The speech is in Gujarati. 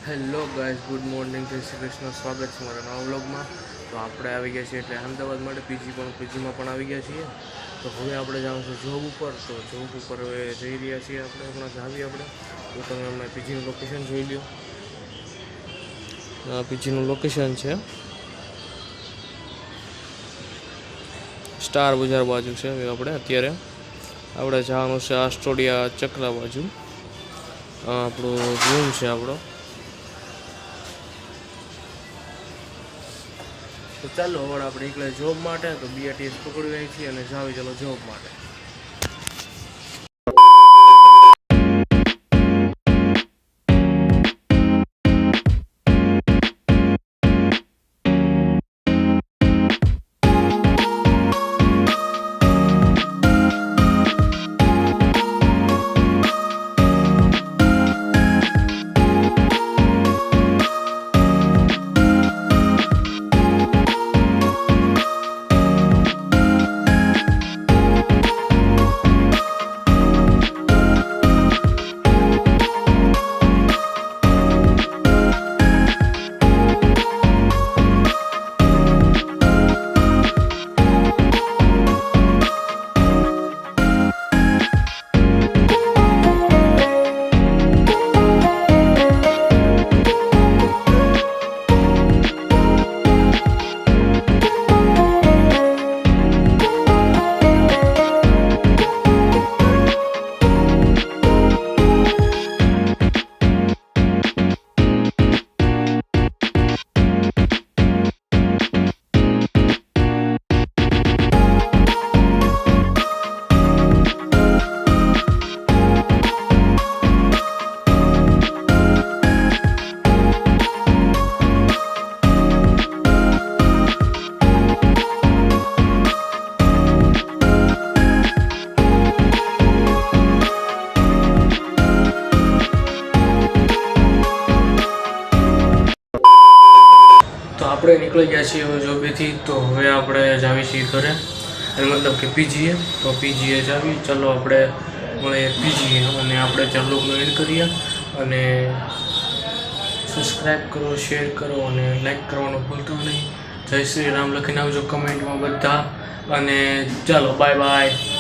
હેલો ગાઈઝ, ગુડ મોર્નિંગ, જય શ્રી કૃષ્ણ. સ્વાગત છે મારા નવા વ્લોગમાં. તો આપણે આવી ગયા છીએ એટલે અમદાવાદ માટે પીજીમાં પણ આવી ગયા છીએ. તો હવે આપણે જવાનું છે જોબ ઉપર. તો જોબ ઉપર હવે જઈ રહ્યા છીએ આપણે. હમણાં જાવી આપણે તો તમે હમણાં પીજીનું લોકેશન જોઈ લો. પીજીનું લોકેશન છે સ્ટાર બજાર બાજુ છે. હવે અત્યારે આપણે જવાનું છે આસ્ટોડિયા ચકલા બાજુ. આપણો રૂમ છે આપણો. તો ચાલો હવે આપણે નીકળે જોબ માટે. તો બીઆરટીએસ પકડી રહી છીએ અને જાવી ચાલો જોબ માટે. આપણે નીકળી ગયા છીએ હવે જોબેથી. તો હવે આપણે જાવી છીએ ઘરે, મતલબ કે પીજીએ. તો પીજીએ જાવી. ચાલો આપણે મળીએ પીજીએ અને આપણે ચાલો એડ કરીએ. અને સબસ્ક્રાઈબ કરો, શેર કરો અને લાઈક કરવાનું ભૂલતો નહીં. જય શ્રી રામ લખીને આવજો કમેન્ટમાં બધા. અને ચાલો બાય બાય.